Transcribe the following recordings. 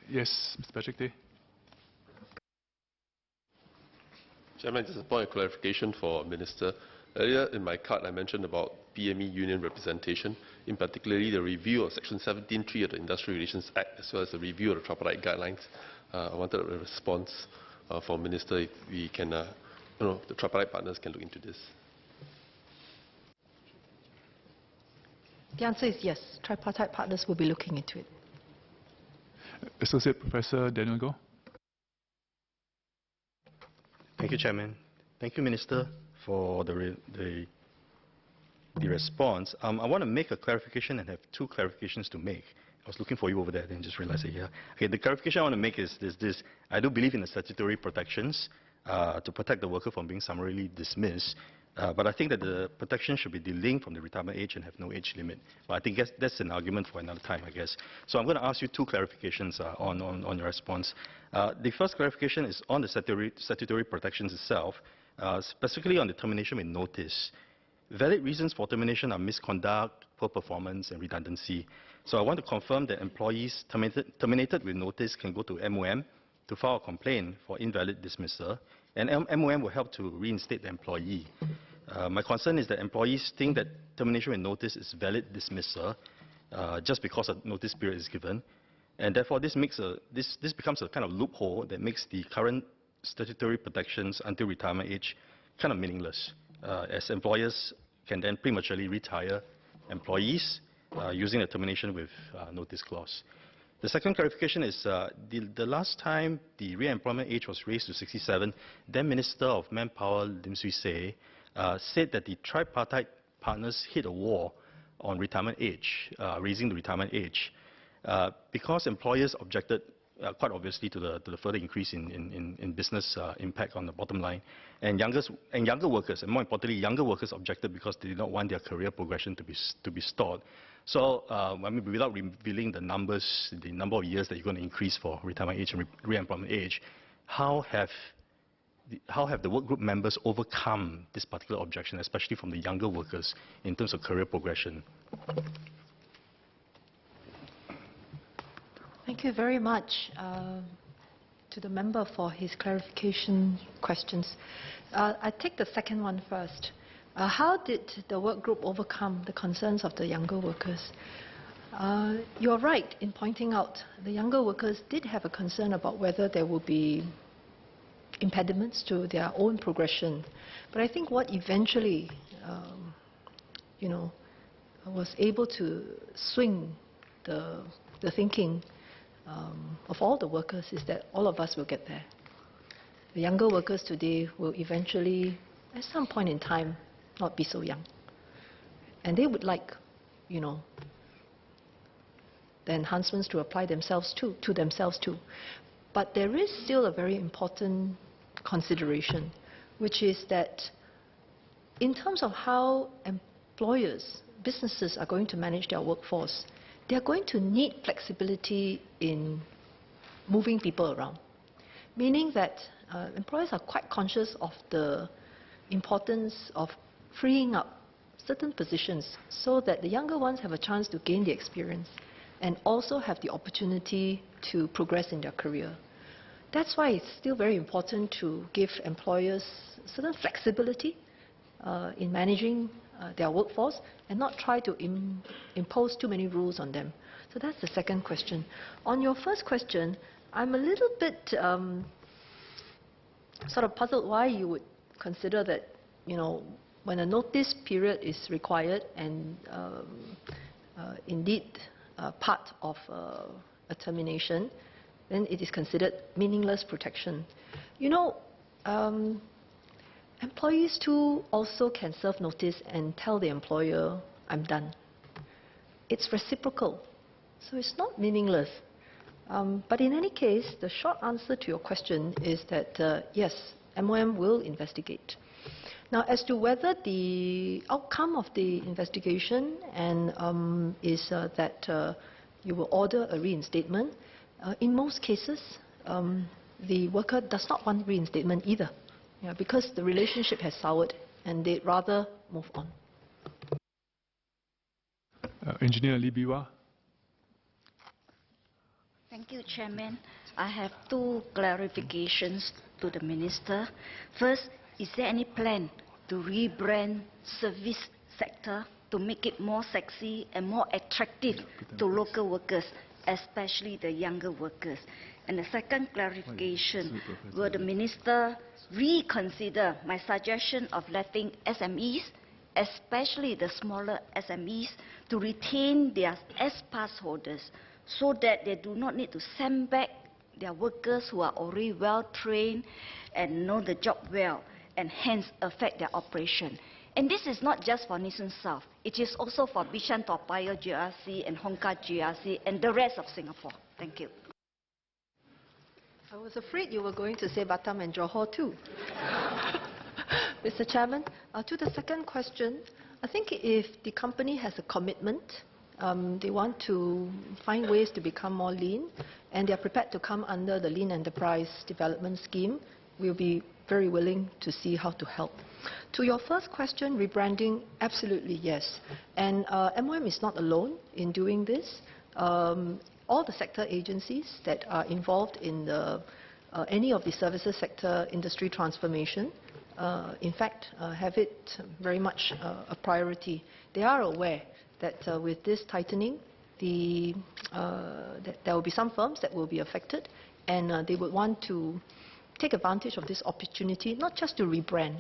Yes, Mr. Patrick Tay. Chairman, just a point of clarification for Minister. Earlier in my card, I mentioned about PME union representation, in particularly the review of Section 17(3) of the Industrial Relations Act, as well as the review of the tripartite guidelines. I wanted a response from Minister if we can, the tripartite partners can look into this. The answer is yes. Tripartite partners will be looking into it. Associate Professor Daniel Goh. Thank you, Chairman. Thank you, Minister, for the response. I want to make a clarification and have two clarifications to make. I was looking for you over there, then just realized it here. Okay, the clarification I want to make is this. I do believe in the statutory protections to protect the worker from being summarily dismissed. But I think that the protection should be delinked from the retirement age and have no age limit. But I think that's an argument for another time, I guess. So I'm going to ask you two clarifications on your response. The first clarification is on the statutory protections itself, specifically on the termination with notice. Valid reasons for termination are misconduct, poor performance, and redundancy. So I want to confirm that employees terminated with notice can go to MOM to file a complaint for invalid dismissal, and MOM will help to reinstate the employee. My concern is that employees think that termination with notice is valid dismissal just because a notice period is given, and therefore this becomes a kind of loophole that makes the current statutory protections until retirement age kind of meaningless, as employers can then prematurely retire employees using a termination with notice clause. The second clarification is the last time the re-employment age was raised to 67, then Minister of Manpower Lim Swee Say said that the tripartite partners hit a wall on retirement age, raising the retirement age, because employers objected quite obviously to the further increase in business impact on the bottom line, and younger workers, and more importantly, younger workers objected because they did not want their career progression to be stalled. So, I mean, without revealing the numbers, the number of years that you're going to increase for retirement age and re-employment age, how have the work group members overcome this particular objection, especially from the younger workers, in terms of career progression? Thank you very much to the member for his clarification questions. I take the second one first. How did the work group overcome the concerns of the younger workers? You are right in pointing out the younger workers did have a concern about whether there will be impediments to their own progression. But I think what eventually, was able to swing the thinking of all the workers is that all of us will get there. The younger workers today will eventually, at some point in time, not be so young. And they would like, the enhancements to apply to themselves too. But there is still a very important consideration, which is that in terms of how employers, businesses are going to manage their workforce, they are going to need flexibility in moving people around. Meaning that employers are quite conscious of the importance of freeing up certain positions so that the younger ones have a chance to gain the experience and also have the opportunity to progress in their career. That's why it's still very important to give employers certain flexibility in managing their workforce and not try to impose too many rules on them. So that's the second question. On your first question, I'm a little bit sort of puzzled why you would consider that, when a notice period is required and indeed part of a termination, then it is considered meaningless protection. Employees too also can serve notice and tell the employer, I'm done. It's reciprocal, so it's not meaningless. But in any case, the short answer to your question is that yes, MOM will investigate. Now, as to whether the outcome of the investigation is that you will order a reinstatement, in most cases, the worker does not want reinstatement either, because the relationship has soured and they'd rather move on. Engineer Lee Biwa. Thank you, Chairman. I have two clarifications to the Minister. First, is there any plan to rebrand service sector to make it more sexy and more attractive to local workers, especially the younger workers? And the second clarification, will the Minister reconsider my suggestion of letting SMEs, especially the smaller SMEs, to retain their S-Pass holders so that they do not need to send back their workers who are already well-trained and know the job well, and hence affect their operation? And this is not just for Nee South. It is also for Bishan Toa Payoh GRC and Hongkar GRC and the rest of Singapore. Thank you. I was afraid you were going to say Batam and Johor too. Mr. Chairman, to the second question, I think if the company has a commitment, they want to find ways to become more lean, and they are prepared to come under the Lean Enterprise Development Scheme, we'll be very willing to see how to help. To your first question, rebranding, absolutely yes. And MOM is not alone in doing this. All the sector agencies that are involved in any of the services sector industry transformation, in fact, have it very much a priority. They are aware that with this tightening, that there will be some firms that will be affected, and they would want to take advantage of this opportunity, not just to rebrand.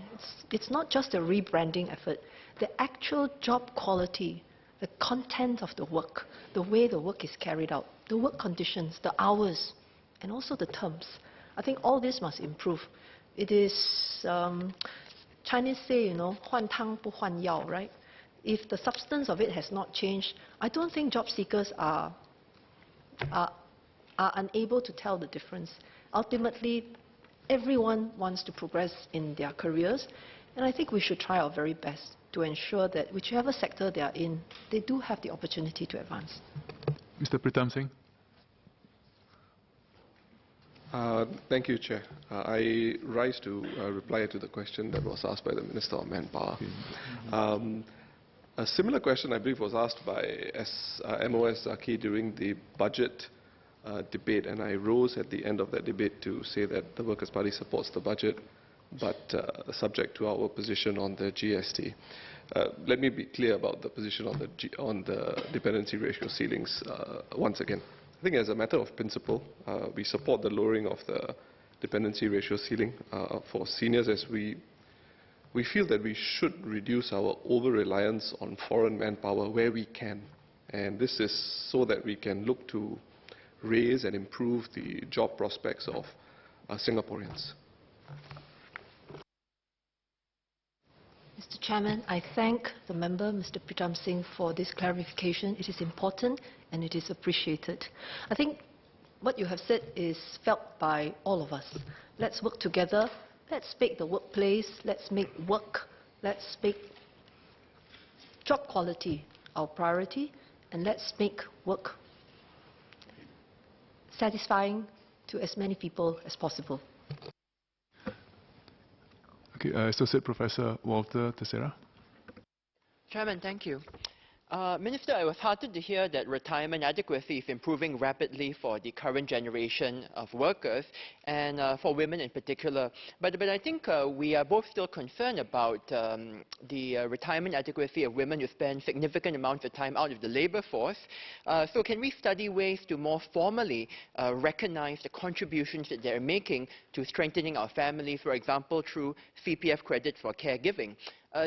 It's not just a rebranding effort. The actual job quality, the content of the work, the way the work is carried out, the work conditions, the hours, and also the terms. I think all this must improve. It is, Chinese say, 换汤不换药, right? If the substance of it has not changed, I don't think job seekers are unable to tell the difference. Ultimately, everyone wants to progress in their careers, and I think we should try our very best to ensure that whichever sector they are in, they do have the opportunity to advance. Mr. Pritam Singh. Thank you, Chair. I rise to reply to the question that was asked by the Minister of Manpower. A similar question, I believe, was asked by MOS Zaqy during the budget debate, and I rose at the end of that debate to say that the Workers' Party supports the budget, but subject to our position on the GST. Let me be clear about the position on the dependency ratio ceilings once again. I think as a matter of principle, we support the lowering of the dependency ratio ceiling for seniors, as we feel that we should reduce our over-reliance on foreign manpower where we can. And this is so that we can look to raise and improve the job prospects of Singaporeans. Mr. Chairman, I thank the member, Mr. Pritam Singh, for this clarification. It is important and it is appreciated. I think what you have said is felt by all of us. Let's work together. Let's make the workplace, let's make work, let's make job quality our priority, and let's make work satisfying to as many people as possible. Okay, Associate Professor Walter Teixeira. Chairman, thank you. Minister, I was heartened to hear that retirement adequacy is improving rapidly for the current generation of workers and for women in particular. But I think we are both still concerned about the retirement adequacy of women who spend significant amounts of time out of the labour force. So can we study ways to more formally recognize the contributions that they're making to strengthening our families, for example, through CPF credit for caregiving?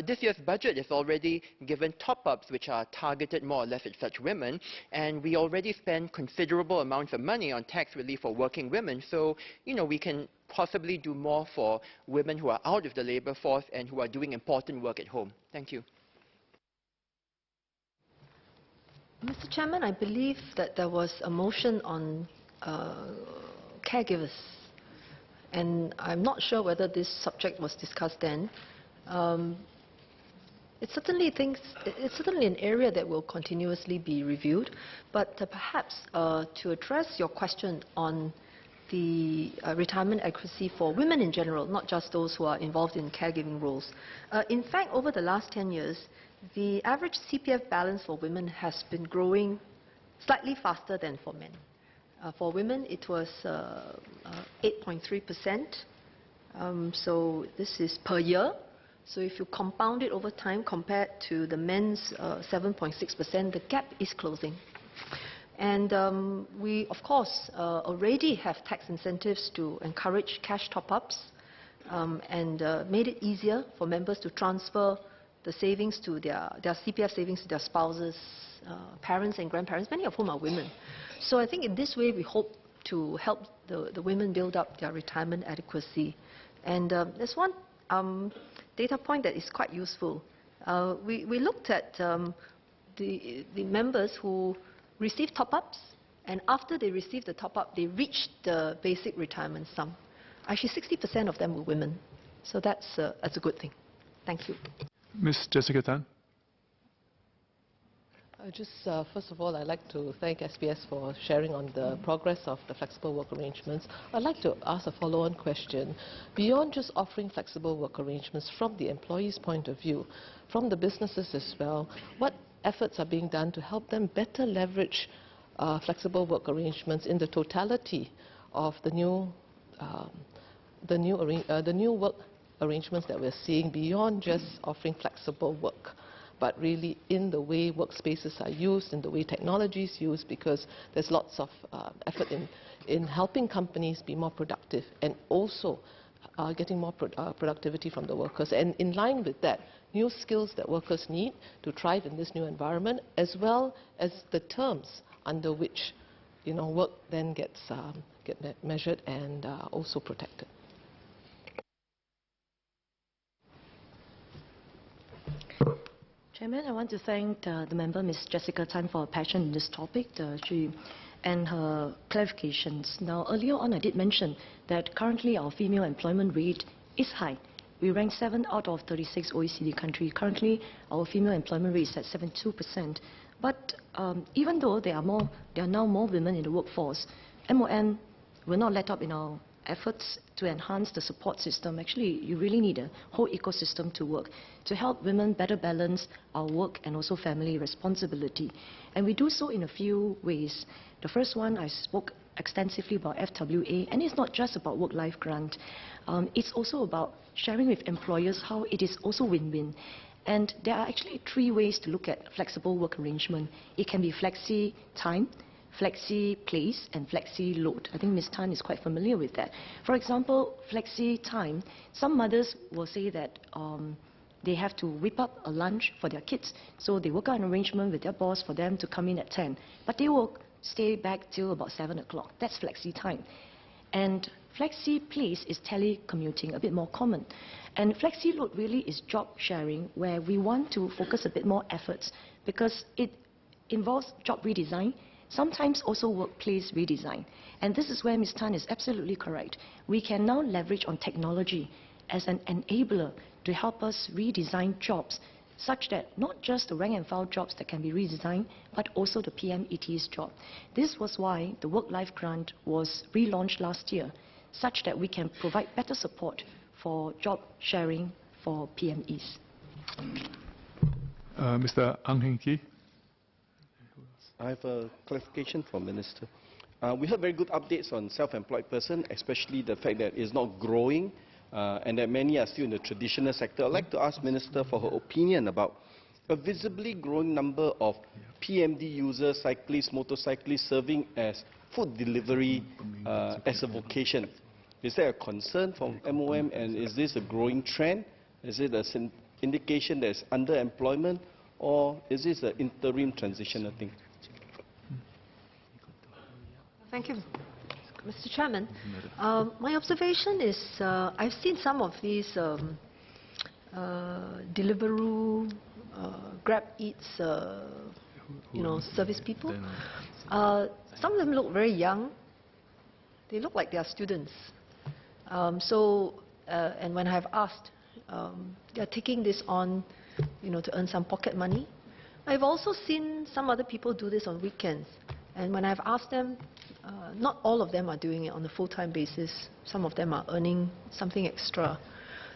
This year's budget has already given top-ups which are targeted more or less at such women, and we already spend considerable amounts of money on tax relief for working women. So, we can possibly do more for women who are out of the labour force and who are doing important work at home. Thank you. Mr. Chairman, I believe that there was a motion on caregivers, and I'm not sure whether this subject was discussed then. It's certainly an area that will continuously be reviewed, but perhaps to address your question on the retirement adequacy for women in general, not just those who are involved in caregiving roles. In fact, over the last 10 years, the average CPF balance for women has been growing slightly faster than for men. For women, it was 8.3%. So this is per year. So if you compound it over time compared to the men's 7.6%, the gap is closing. And we, of course, already have tax incentives to encourage cash top-ups and made it easier for members to transfer the savings to their CPF savings to their spouses, parents and grandparents, many of whom are women. So I think in this way we hope to help the women build up their retirement adequacy. And there's one data point that is quite useful. We looked at the members who received top-ups, and after they received the top-up, they reached the basic retirement sum. Actually, 60% of them were women. So that's a good thing. Thank you. Ms. Jessica Tan. First of all, I'd like to thank SBS for sharing on the progress of the flexible work arrangements. I'd like to ask a follow-on question. Beyond just offering flexible work arrangements from the employee's point of view, from the businesses as well, what efforts are being done to help them better leverage flexible work arrangements in the totality of the new work arrangements that we're seeing, beyond just offering flexible work, but really in the way workspaces are used, in the way technology is used, because there's lots of effort in helping companies be more productive and also getting more productivity from the workers. And in line with that, new skills that workers need to thrive in this new environment, as well as the terms under which work then get measured and also protected. Chairman, I want to thank the member, Ms. Jessica Tan, for her passion in this topic and her clarifications. Now, earlier on, I did mention that currently our female employment rate is high. We rank 7 out of 36 OECD countries. Currently, our female employment rate is at 72%. But even though there are now more women in the workforce, MOM will not let up in our efforts to enhance the support system. Actually, you really need a whole ecosystem to work to help women better balance our work and also family responsibility. And we do so in a few ways. The first one, I spoke extensively about FWA, and it's not just about work-life grant. It's also about sharing with employers how it is also win-win. And there are actually 3 ways to look at flexible work arrangement. It can be flexi time, flexi place, and flexi load. I think Ms. Tan is quite familiar with that. For example, flexi time, some mothers will say that they have to whip up a lunch for their kids. So they work out an arrangement with their boss for them to come in at 10. But they will stay back till about 7 o'clock. That's flexi time. And flexi place is telecommuting, a bit more common. And flexi load really is job sharing, where we want to focus a bit more efforts because it involves job redesign, sometimes also workplace redesign. And this is where Ms. Tan is absolutely correct. We can now leverage on technology as an enabler to help us redesign jobs such that not just the rank and file jobs that can be redesigned, but also the PMET's job. This was why the work-life grant was relaunched last year, such that we can provide better support for job sharing for PMEs. Mr. Ang Heng Kee. I have a clarification for Minister. We heard very good updates on self-employed person, especially the fact that it's not growing and that many are still in the traditional sector. I'd like to ask Minister for her opinion about a visibly growing number of PMD users, cyclists, motorcyclists serving as food delivery as a vocation. Is there a concern from MOM, and is this a growing trend? Is it an indication that it's underemployment, or is this an interim transitional thing? Thank you, Mr. Chairman. My observation is I've seen some of these Deliveroo, Grab Eats, service people. Some of them look very young. They look like they are students. And when I've asked, they're taking this on, to earn some pocket money. I've also seen some other people do this on weekends. And when I've asked them, not all of them are doing it on a full-time basis. Some of them are earning something extra.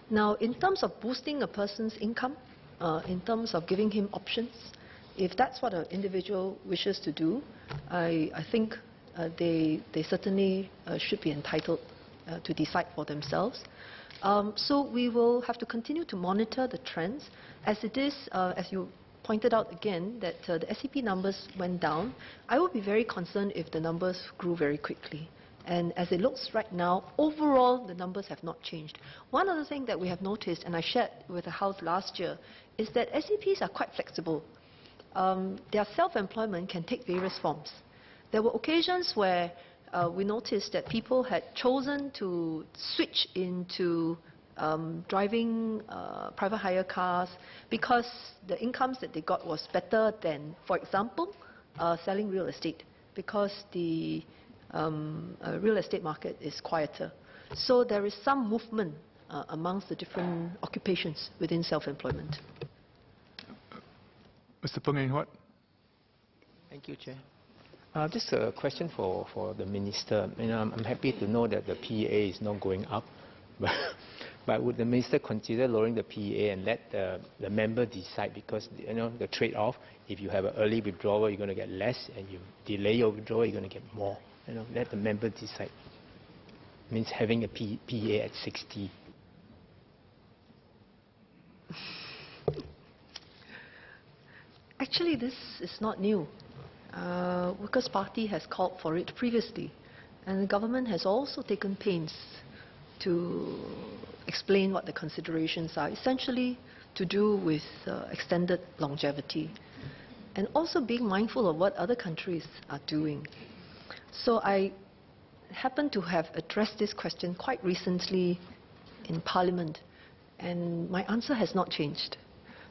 Now, in terms of boosting a person's income, in terms of giving him options, if that's what an individual wishes to do, I think they certainly should be entitled to decide for themselves. So we will have to continue to monitor the trends. As it is, as you pointed out again, that the SEP numbers went down. I would be very concerned if the numbers grew very quickly. And as it looks right now, overall, the numbers have not changed. One other thing that we have noticed, and I shared with the House last year, is that SEPs are quite flexible. Their self-employment can take various forms. There were occasions where we noticed that people had chosen to switch into driving private hire cars because the incomes that they got was better than, for example, selling real estate, because the real estate market is quieter. So there is some movement amongst the different occupations within self-employment. Mr. Peng Eng Huat. Thank you, Chair. Just a question for the Minister. I'm happy to know that the PEA is not going up, but would the Minister consider lowering the PEA and let the member decide? Because the trade-off, if you have an early withdrawal, you're going to get less, and you delay your withdrawal, you're going to get more. Let the member decide. Means having a PEA at 60. Actually, this is not new. Workers' Party has called for it previously, and the government has also taken pains to explain what the considerations are, essentially to do with extended longevity, and also being mindful of what other countries are doing. So I happen to have addressed this question quite recently in Parliament, and my answer has not changed.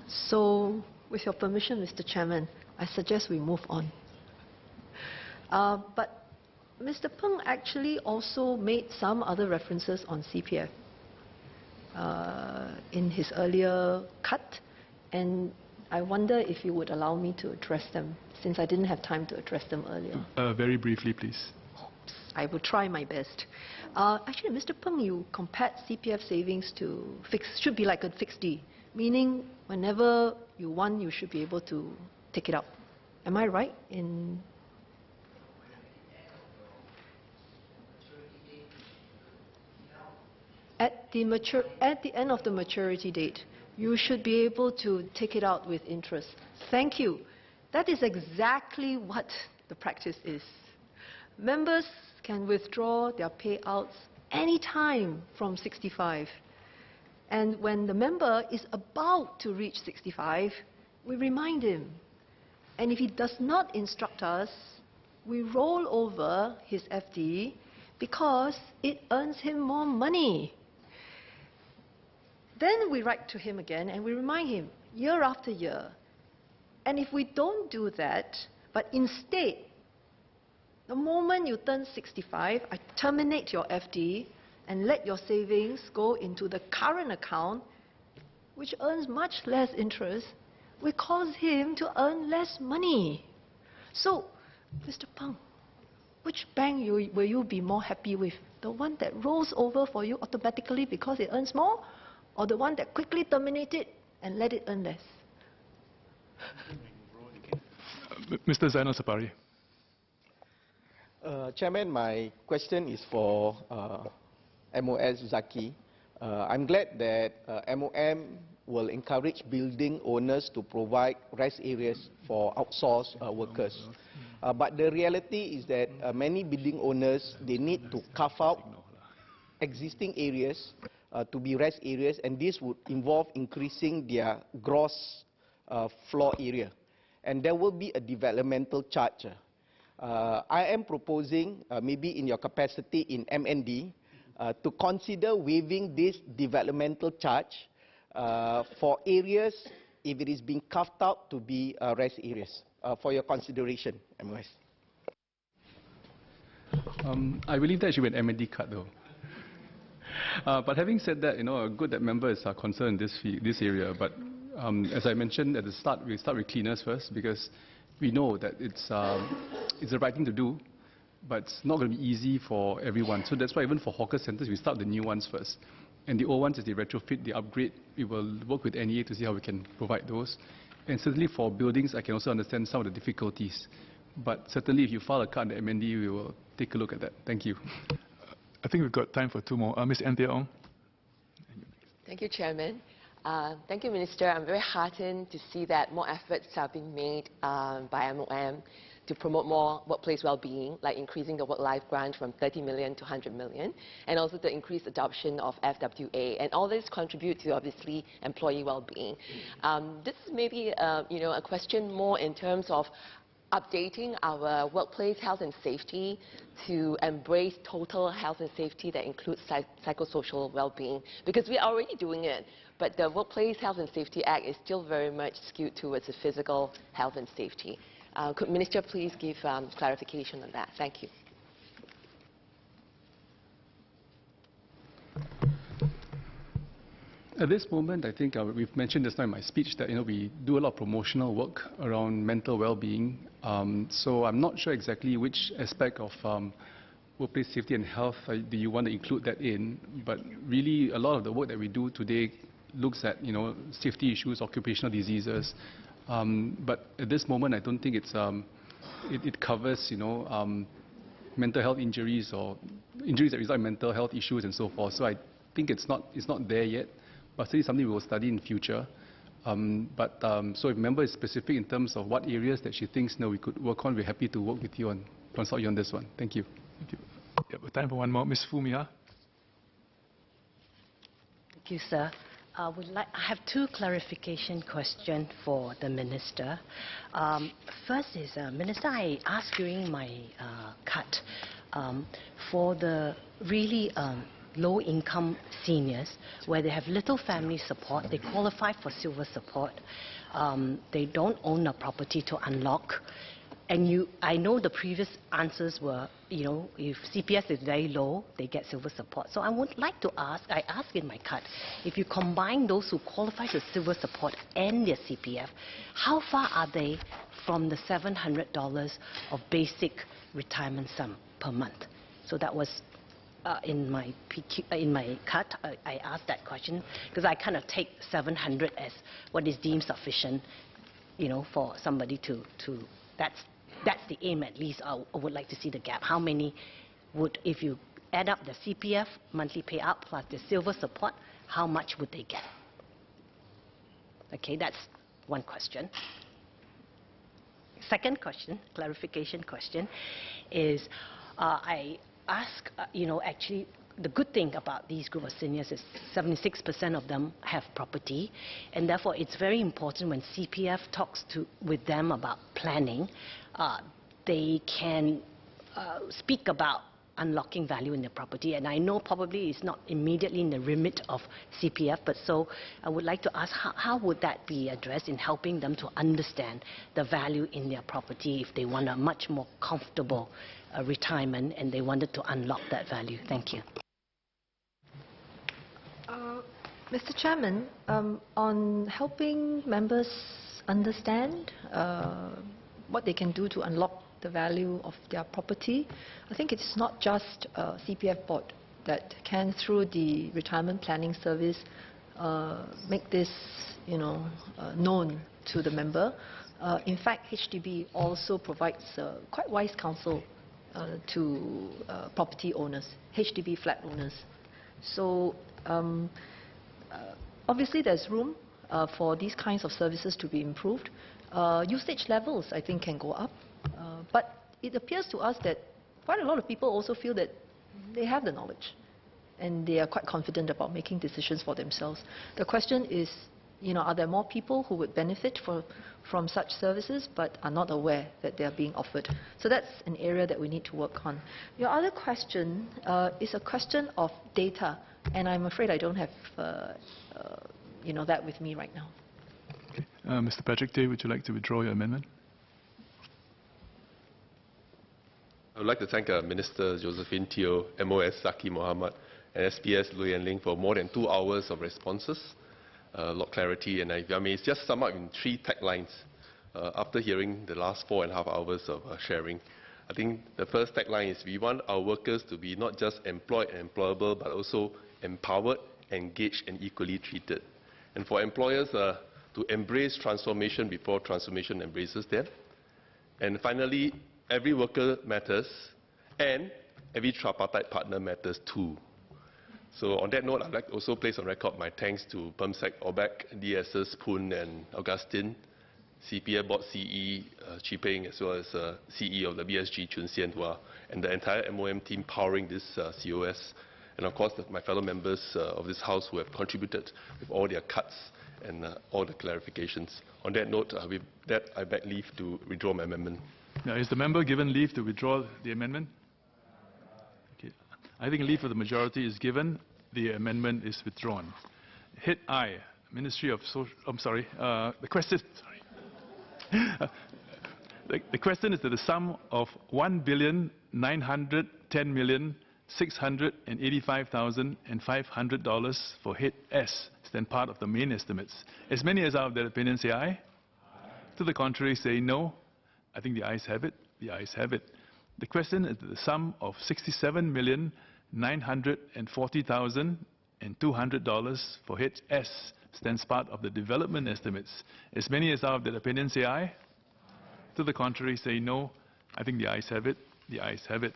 So, with your permission, Mr. Chairman, I suggest we move on. But Mr. Peng actually also made some other references on CPF in his earlier cut, and I wonder if you would allow me to address them, since I didn't have time to address them earlier. Very briefly, please. I will try my best. Actually, Mr. Peng, you compared CPF savings to should be like a fixed D, meaning whenever you want, you should be able to take it out. Am I right in... At the end of the maturity date, you should be able to take it out with interest. Thank you. That is exactly what the practice is. Members can withdraw their payouts any time from 65. And when the member is about to reach 65, we remind him. And if he does not instruct us, we roll over his FD because it earns him more money. Then we write to him again and we remind him year after year. And if we don't do that, but instead, the moment you turn 65, I terminate your FD and let your savings go into the current account, which earns much less interest, we cause him to earn less money. So, Mr. Peng, which bank will you be more happy with? The one that rolls over for you automatically because it earns more, or the one that quickly terminates it and let it earn less? Mr. Zainal Sapari. Chairman, my question is for MOS Zaqy. I'm glad that MOM will encourage building owners to provide rest areas for outsourced workers. But the reality is that many building owners, they need to carve out existing areas to be rest areas, and this would involve increasing their gross floor area. And there will be a developmental charge. I am proposing, maybe in your capacity in MND, to consider waiving this developmental charge for areas if it is being carved out to be rest areas. For your consideration, MOS. I believe that should be an MND cut, though. But having said that, good that members are concerned in this area. But as I mentioned at the start, we start with cleaners first, because we know that it's the right thing to do, but it's not going to be easy for everyone. So that's why even for hawker centres, we start the new ones first. And the old ones, as they retrofit, they upgrade, we will work with NEA to see how we can provide those. And certainly for buildings, I can also understand some of the difficulties. But certainly, if you file a card in the MND, we will take a look at that. Thank you. I think we've got time for two more. Ms. Anthea Ong. Thank you, Chairman. Thank you, Minister. I'm very heartened to see that more efforts are being made by MOM to promote more workplace well-being, like increasing the work-life grant from 30 million to 100 million, and also the increased adoption of FWA. And all this contribute to, obviously, employee well-being. This is maybe a question more in terms of updating our workplace health and safety to embrace total health and safety that includes psychosocial well-being, because we are already doing it, but the Workplace Health and Safety Act is still very much skewed towards the physical health and safety. Could Minister please give clarification on that? Thank you. At this moment, I think we've mentioned just now in my speech that we do a lot of promotional work around mental well-being. So I'm not sure exactly which aspect of workplace safety and health do you want to include that in. But really, a lot of the work that we do today looks at safety issues, occupational diseases. But at this moment, I don't think it covers mental health injuries or injuries that result in mental health issues and so forth. So I think it's not there yet. But still something we will study in future. So if member is specific in terms of what areas that she thinks we could work on, we're happy to work with you and consult you on this one. Thank you. Thank you. Yep, time for one more. Ms. Fumiha. Thank you, sir. I have two clarification questions for the Minister. First is, Minister, I asked during my cut for the really low-income seniors, where they have little family support, they qualify for silver support, they don't own a property to unlock, and I know the previous answers were, if CPF is very low, they get silver support. So I would like to ask, I asked in my cut, if you combine those who qualify for silver support and their CPF, how far are they from the $700 of basic retirement sum per month? So that was in my cut, I asked that question because I kind of take 700 as what is deemed sufficient, for somebody to that's the aim at least. I would like to see the gap. How many would, if you add up the CPF monthly payout plus the silver support, how much would they get? Okay, that's one question. Second question, clarification question, is I ask, actually, the good thing about these group of seniors is 76% of them have property, and therefore it's very important when CPF talks with them about planning, they can speak about unlocking value in their property. And I know probably it's not immediately in the remit of CPF, but so I would like to ask how would that be addressed in helping them to understand the value in their property if they want a much more comfortable retirement and they wanted to unlock that value. Thank you. Mr. Chairman, on helping members understand what they can do to unlock the value of their property, I think it's not just CPF board that can, through the retirement planning service, make this known to the member. In fact, HDB also provides quite wise counsel to property owners, HDB flat owners. So obviously there's room for these kinds of services to be improved. Usage levels, I think, can go up. But it appears to us that quite a lot of people also feel that they have the knowledge and they are quite confident about making decisions for themselves. The question is, are there more people who would benefit from such services but are not aware that they are being offered? So that's an area that we need to work on. Your other question is a question of data, and I'm afraid I don't have that with me right now. Okay. Mr. Patrick Tay, would you like to withdraw your amendment? I would like to thank Minister Josephine Teo, MOS Zaqy Mohamad, and SPS Ling for more than 2 hours of responses. A lot of clarity, and if I may just sum up in 3 taglines after hearing the last 4.5 hours of sharing. I think the first tagline is we want our workers to be not just employed and employable, but also empowered, engaged, and equally treated. And for employers to embrace transformation before transformation embraces them. And finally, every worker matters, and every tripartite partner matters too. So on that note, I'd like to also place on record my thanks to PERMSEC, OBEC, DSS, Poon and Augustine, CPF Board CE, Chi Peng, as well as CE of the BSG, Chun Sian Hua, and the entire MOM team powering this COS. And of course, my fellow members of this House who have contributed with all their cuts and all the clarifications. On that note, with that, I beg leave to withdraw my amendment. Now, is the member given leave to withdraw the amendment? Okay. I think leave of the majority is given. The amendment is withdrawn. Hit I, Ministry of Social... I'm sorry. The question... Sorry. The question is that the sum of $1,910,685,500 for hit S is then part of the main estimates. As many as are of that opinion say aye. To the contrary say no. I think the ayes have it. The ayes have it. The question is that the sum of $67,940,200 for hit S stands part of the development estimates. As many as are of that opinion say aye. To the contrary say no. I think the ayes have it. The ayes have it.